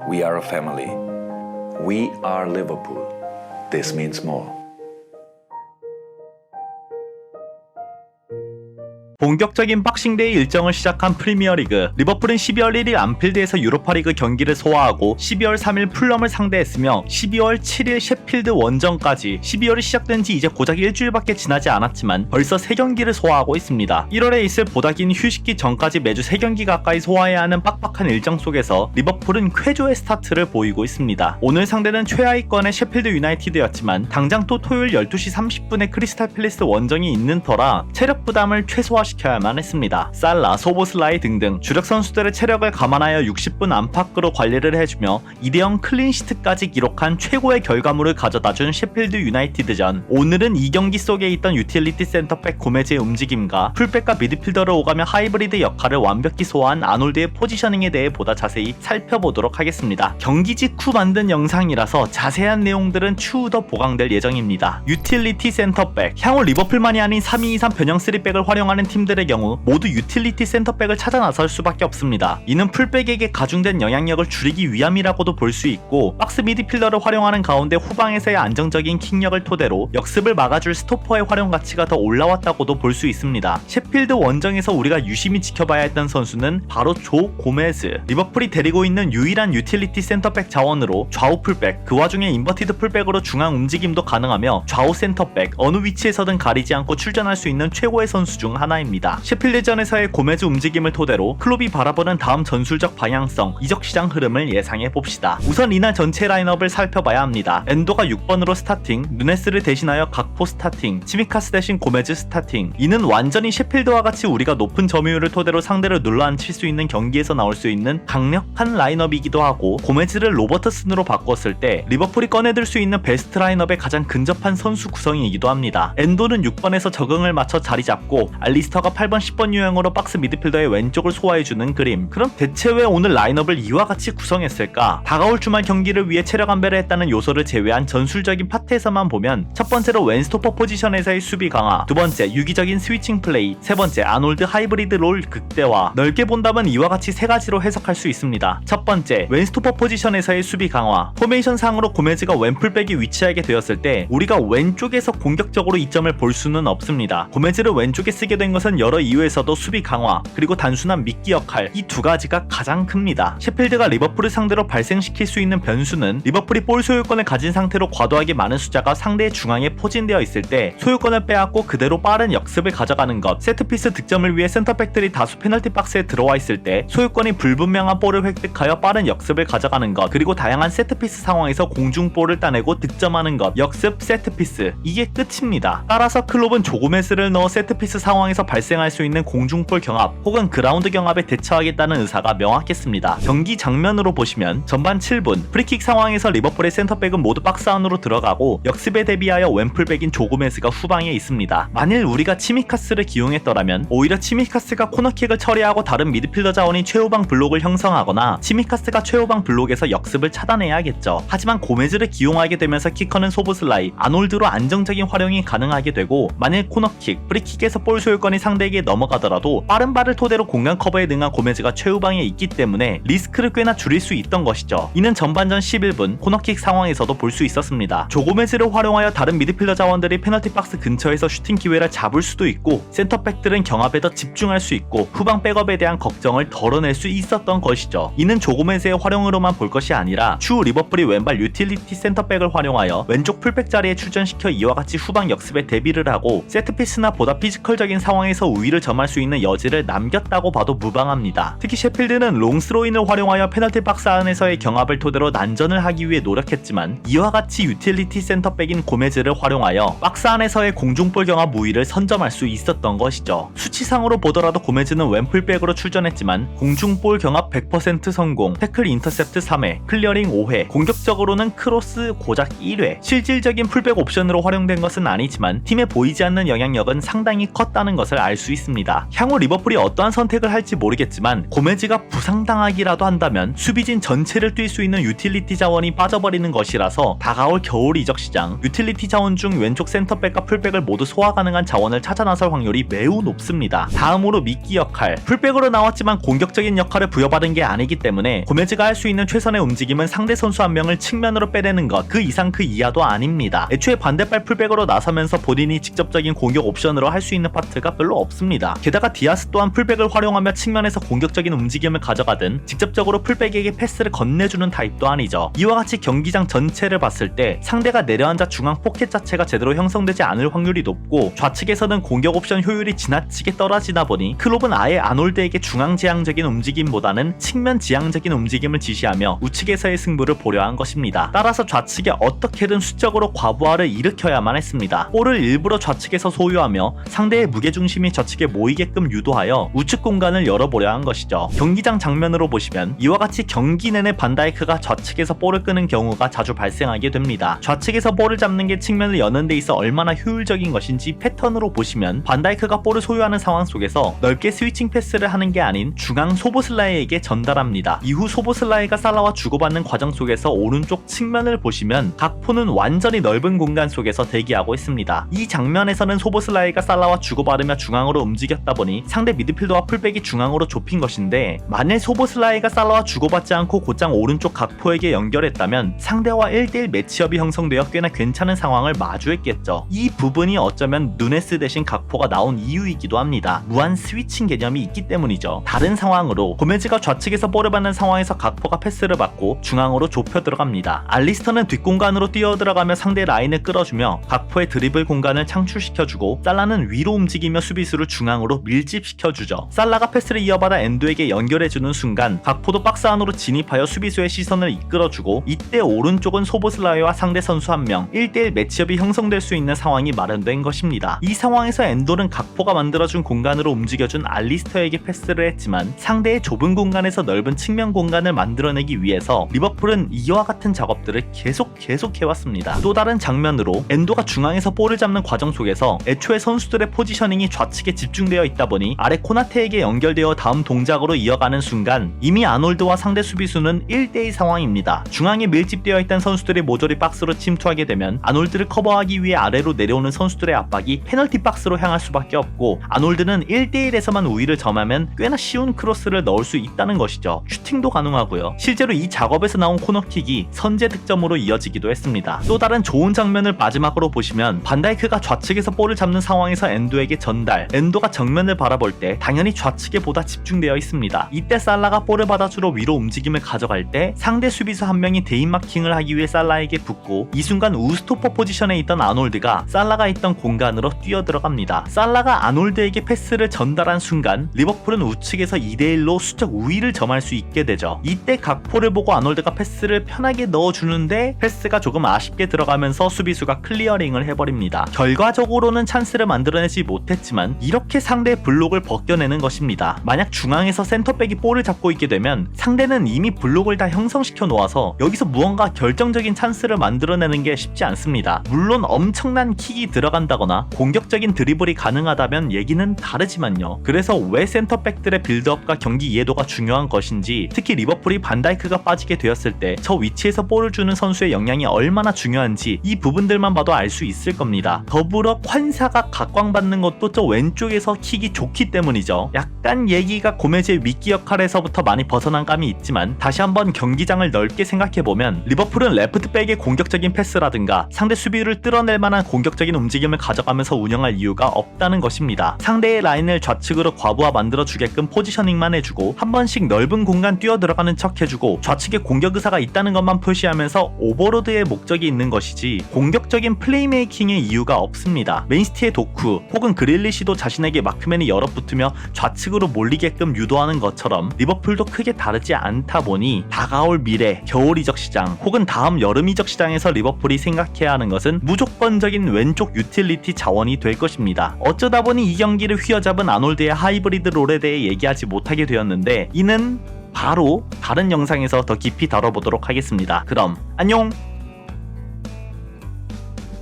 We are a family. We are Liverpool. This means more. 본격적인 박싱데이 일정을 시작한 프리미어리그. 리버풀은 12월 1일 안필드에서 유로파리그 경기를 소화하고 12월 3일 풀럼을 상대했으며 12월 7일 셰필드 원정까지 12월이 시작된 지 이제 고작 일주일밖에 지나지 않았지만 벌써 3경기를 소화하고 있습니다. 1월에 있을 보다 긴 휴식기 전까지 매주 3경기 가까이 소화해야 하는 빡빡한 일정 속에서 리버풀은 쾌조의 스타트를 보이고 있습니다. 오늘 상대는 최하위권의 셰필드 유나이티드였지만 당장 또 토요일 12시 30분에 크리스탈 팰리스 원정이 있는 터라 체력 부담을 최소화시켜야만 했습니다. 살라, 소보슬라이 등등 주력 선수들의 체력을 감안하여 60분 안팎으로 관리를 해주며 2대0 클린시트까지 기록한 최고의 결과물을 가져다준 셰필드 유나이티드전. 오늘은 이 경기 속에 있던 유틸리티 센터백 고메즈의 움직임과 풀백과 미드필더를 오가며 하이브리드 역할을 완벽히 소화한 아놀드의 포지셔닝에 대해 보다 자세히 살펴보도록 하겠습니다. 경기 직후 만든 영상이라서 자세한 내용들은 추후 더 보강될 예정입니다. 유틸리티 센터백. 향후 리버풀만이 아닌 3-2-2-3 변형 3백을 활용하는 팀들의 경우 모두 유틸리티 센터백을 찾아 나설 수밖에 없습니다. 이는 풀백에게 가중된 영향력을 줄이기 위함이라고도 볼 수 있고, 박스 미드필더를 활용하는 가운데 후방에서의 안정적인 킥력을 토대로 역습을 막아줄 스토퍼의 활용 가치가 더 올라왔다고도 볼 수 있습니다. 셰필드 원정에서 우리가 유심히 지켜봐야 했던 선수는 바로 조 고메즈. 리버풀이 데리고 있는 유일한 유틸리티 센터백 자원으로 좌우 풀백, 그 와중에 인버티드 풀백으로 중앙 움직임도 가능하며 좌우 센터백, 어느 위치에서든 가리지 않고 출전할 수 있는 최고의 선수 중 하나입니다. 셰필드전에서의 고메즈 움직임을 토대로 클롭이 바라보는 다음 전술적 방향성, 이적시장 흐름을 예상해봅시다. 우선 이날 전체 라인업을 살펴봐야 합니다. 엔도가 6번으로 스타팅, 누네스를 대신하여 각포 스타팅, 치미카스 대신 고메즈 스타팅. 이는 완전히 셰필드와 같이 우리가 높은 점유율을 토대로 상대를 눌러앉힐 수 있는 경기에서 나올 수 있는 강력한 라인업이기도 하고, 고메즈를 로버트슨으로 바꿨을 때 리버풀이 꺼내들 수 있는 베스트 라인업에 가장 근접한 선수 구성이기도 합니다. 엔도는 6번에서 적응을 맞춰 자리 잡고 알리스터가 8번 10번 유형으로 박스 미드필더의 왼쪽을 소화해주는 그림. 그럼 대체 왜 오늘 라인업을 이와 같이 구성했을까? 다가올 주말 경기를 위해 체력 안배를 했다는 요소를 제외한 전술적인 파트에서만 보면, 첫 번째로 왼스토퍼 포지션에서의 수비 강화, 두 번째 유기적인 스위칭 플레이, 세 번째 아놀드 하이브리드 롤 극대화. 넓게 본다면 이와 같이 세 가지로 해석할 수 있습니다. 첫 번째, 왼스토퍼 포지션에서의 수비 강화. 포메이션 상으로 고메즈가 왼풀백이 위치하게 되었을 때 우리가 왼쪽에서 공격적으로 이점을 볼 수는 없습니다. 고메즈를 왼쪽에 쓰게 된 것은 여러 이유에서도 수비 강화, 그리고 단순한 미끼 역할, 이 두 가지가 가장 큽니다. 셰필드가 리버풀을 상대로 발생시킬 수 있는 변수는 리버풀이 볼 소유권을 가진 상태로 과도하게 많은 숫자가 상대의 중앙에 포진되어 있을 때 소유권을 빼앗고 그대로 빠른 역습을 가져가는 것, 세트피스 득점을 위해 센터백들이 다수 페널티 박스에 들어와 있을 때 소유권이 불분명한 볼을 획득하여 빠른 역습을 가져가는 것, 그리고 다양한 세트피스 상황에서 공중볼을 따내고 득점하는 것, 역습, 세트피스, 이게 끝입니다. 따라서 클롭은 조고메스를 넣어 세트피스 상황에서 발생할 수 있는 공중볼 경합 혹은 그라운드 경합에 대처하겠다는 의사가 명확했습니다. 경기 장면으로 보시면 전반 7분 프리킥 상황에서 리버풀의 센터백은 모두 박스 안으로 들어가고 역습에 대비하여 왼풀백인 조고메스가 후방에 있습니다. 만일 우리가 치미카스를 기용했더라면 오히려 치미카스가 코너킥을 처리하고 다른 미드필더 자원이 최후방 블록을 형성하거나 치미카스가 최후방 블록에서 역습을 차단해야겠죠. 하지만 고메즈를 기용하게 되면서 키커는 소보슬라이, 아놀드로 안정적인 활용이 가능하게 되고, 만일 코너킥, 프리킥에서 볼 소유권이 상대에게 넘어가더라도 빠른 발을 토대로 공간 커버에 능한 고메즈가 최후방에 있기 때문에 리스크를 꽤나 줄일 수 있던 것이죠. 이는 전반전 11분 코너킥 상황에서도 볼 수 있었습니다. 조고메즈를 활용하여 다른 미드필더 자원들이 페널티 박스 근처에서 슈팅 기회를 잡을 수도 있고, 센터백들은 경합에 더 집중할 수 있고 후방 백업에 대한 걱정을 덜어낼 수 있었던 것이죠. 이는 조고메즈의 활용으로만 볼 것이 아니라 추후 리버풀이 왼발 유틸리티 센터백을 활용하여 왼쪽 풀백 자리에 출전시켜 이와 같이 후방 역습에 대비를 하고 세트피스나 보다 피지컬적인 상황에서 우위를 점할 수 있는 여지를 남겼다고 봐도 무방합니다. 특히 셰필드는 롱스로인을 활용하여 페널티 박스 안에서의 경합을 토대로 난전을 하기 위해 노력했지만, 이와 같이 유틸리티 센터백인 고메즈를 활용하여 박스 안에서의 공중볼 경합 우위를 선점할 수 있었던 것이죠. 수치상으로 보더라도 고메즈는 왼풀백으로 출전했지만 공중볼 경합 100% 성공, 태클 인터셉트 3회, 클리어링 5회, 공격적으로는 크로스 고작 1회. 실질적인 풀백 옵션으로 활용된 것은 아니지만 팀에 보이지 않는 영향력은 상당히 컸다는 것을 알 수 있습니다. 향후 리버풀이 어떠한 선택을 할지 모르겠지만 고메즈가 부상당하기라도 한다면 수비진 전체를 뛸 수 있는 유틸리티 자원이 빠져버리는 것이라서 다가올 겨울 이적 시장 유틸리티 자원 중 왼쪽 센터백과 풀백을 모두 소화 가능한 자원을 찾아 나설 확률이 매우 높습니다. 다음으로 미끼 역할, 풀백으로 나왔지만 공격적인 역할을 부여받은 게 아니기 때문에 고메즈가 할 수 있는 최선의 움직임은 상대 선수 한 명을 측면으로 빼내는 것, 그 이상 그 이하도 아닙니다. 애초에 반대발 풀백으로 나서면서 본인이 직접적인 공격 옵션으로 할 수 있는 파트가 별로 없습니다. 게다가 디아스 또한 풀백을 활용하며 측면에서 공격적인 움직임을 가져가든 직접적으로 풀백에게 패스를 건네주는 타입도 아니죠. 이와 같이 경기장 전체를 봤을 때 상대가 내려앉아 중앙 포켓 자체가 제대로 형성되지 않을 확률이 높고 좌측에서는 공격 옵션 효율이 지나치게 떨어지다 보니 클롭은 아예 아놀드에게 중앙 지향적인 움직임보다는 측면 지향적인 움직임을 지시하며 우측에서의 승부를 보려 한 것입니다. 따라서 좌측에 어떻게든 수적으로 과부하를 일으켜야만 했습니다. 볼을 일부러 좌측에서 소유하며 상대의 무게중심이 저측에 모이게끔 유도하여 우측 공간을 열어보려 한 것이죠. 경기장 장면으로 보시면 이와 같이 경기 내내 반다이크가 좌측에서 볼을 끄는 경우가 자주 발생하게 됩니다. 좌측에서 볼을 잡는 게 측면을 여는 데 있어 얼마나 효율적인 것인지 패턴으로 보시면 반다이크가 볼을 소유하는 상황 속에서 넓게 스위칭 패스를 하는 게 아닌 중앙 소보슬라이에게 전달합니다. 이후 소보슬라이가 살라와 주고받는 과정 속에서 오른쪽 측면을 보시면 각포는 완전히 넓은 공간 속에서 대기하고 있습니다. 이 장면에서는 소보슬라이가 살라와 주고받으며 중앙으로 움직였다 보니 상대 미드필더와 풀백이 중앙으로 좁힌 것인데, 만일 소보슬라이가 살라와 주고받지 않고 곧장 오른쪽 각포에게 연결했다면 상대와 1대1 매치업이 형성되어 꽤나 괜찮은 상황을 마주했겠죠. 이 부분이 어쩌면 누네스 대신 각포가 나온 이유이기도 합니다. 무한 스위칭 개념이 있기 때문이죠. 다른 상황으로 고메즈가 좌측에서 볼을 받는 상황에서 각포가 패스를 받고 중앙으로 좁혀 들어갑니다. 알리스터는 뒷공간으로 뛰어들어가며 상대 라인을 끌어주며 각포의 드리블 공간을 창출시켜주고 살라는 위로 움직이며 수비수를 중앙으로 밀집시켜주죠. 살라가 패스를 이어받아 엔도에게 연결해주는 순간 각포도 박스 안으로 진입하여 수비수의 시선을 이끌어주고, 이때 오른쪽은 소보슬라이와 상대 선수 한 명 1대1 매치업이 형성될 수 있는 상황이 마련된 것입니다. 이 상황에서 엔도는 각포가 만들어준 공간으로 움직여준 알리스터에게 패스를 했지만 상대의 좁은 공간에서 넓은 측면 공간을 만들어내기 위해서 리버풀은 이와 같은 작업들을 계속 해왔습니다. 또 다른 장면으로 엔도가 중앙에서 볼을 잡는 과정 속에서 애초에 선수들의 포지셔닝이 좌측에 집중되어 있다 보니 아래 코나테에게 연결되어 다음 동작으로 이어가는 순간 이미 아놀드와 상대 수비수는 1대2 상황입니다. 중앙에 밀집되어 있던 선수들이 모조리 박스로 침투하게 되면 아놀드를 커버하기 위해 아래로 내려오는 선수들의 압박이 페널티 박스로 향할 수밖에 없고, 아놀드는 1대1에서만 우위를 점하면 꽤나 쉬운 크로스를 넣을 수 있다는 것이죠. 슈팅도 가능하고요. 실제로 이 작업에서 나온 코너킥이 선제 득점으로 이어지기도 했습니다. 또 다른 좋은 장면을 마지막으로 보시면 반다이크가 좌측에서 볼을 잡는 상황에서 엔도에게 전달, 엔도가 정면을 바라볼 때 당연히 좌측에 보다 집중되어 있습니다. 이때 살라가 볼을 받아주러 위로 움직임을 가져갈 때 상대 수비수 한 명이 대인 마킹을 하기 위해 살라에게 붙고, 이 순간 우스토퍼 포지션에 있던 아놀드가 살라가 있던 공간으로 뛰어들어갑니다. 살라가 아놀드에게 패스를 전달한 순간 리버풀은 우측에서 2대1로 수적 우위를 점할 수 있게 되죠. 이때 각포를 보고 아놀드가 패스를 편하게 넣어주는데 패스가 조금 아쉽게 들어가면서 수비수가 클리어링을 해버립니다. 결과적으로는 찬스를 만들어내지 못했지만 이렇게 상대의 블록을 벗겨내는 것입니다. 만약 중앙에서 센터백이 볼을 잡고 있게 되면 상대는 이미 블록을 다 형성시켜 놓아서 여기서 무언가 결정적인 찬스를 만들어내는 게 쉽지 않습니다. 물론 엄청난 킥이 들어간다거나 공격적인 드리블이 가능하다면 얘기는 다르지만요. 그래서 왜 센터백들의 빌드업과 경기 이해도가 중요한 것인지, 특히 리버풀이 반다이크가 빠지게 되었을 때 저 위치에서 볼을 주는 선수의 역량이 얼마나 중요한지 이 부분들만 봐도 알 수 있을 겁니다. 더불어 환사가 각광받는 것도 저 왼쪽에서 킥이 좋기 때문이죠. 약간 얘기가 고메즈의 미끼 역할에서부터 많이 벗어난 감이 있지만 다시 한번 경기장을 넓게 생각해보면 리버풀은 레프트백의 공격적인 패스라든가 상대 수비를 뚫어낼 만한 공격적인 움직임을 가져가면서 운영할 이유가 없다는 것입니다. 상대의 라인을 좌측으로 과부하 만들어주게끔 포지셔닝만 해주고 한 번씩 넓은 공간 뛰어들어가는 척 해주고 좌측에 공격 의사가 있다는 것만 표시하면서 오버로드의 목적이 있는 것이지 공격적인 플레이메이킹의 이유가 없습니다. 맨시티의 도쿠 혹은 그릴리시도 자신에게 마크맨이 열어붙으며 좌측으로 몰리게끔 유도하는 것처럼 리버풀도 크게 다르지 않다 보니 다가올 미래 겨울 이적 시장 혹은 다음 여름 이적 시장에서 리버풀이 생각해야 하는 것은 무조건적인 왼쪽 유틸리티 자원이 될 것입니다. 어쩌다 보니 이 경기를 휘어잡은 아놀드의 하이브리드 롤에 대해 얘기하지 못하게 되었는데 이는 바로 다른 영상에서 더 깊이 다뤄보도록 하겠습니다. 그럼 안녕!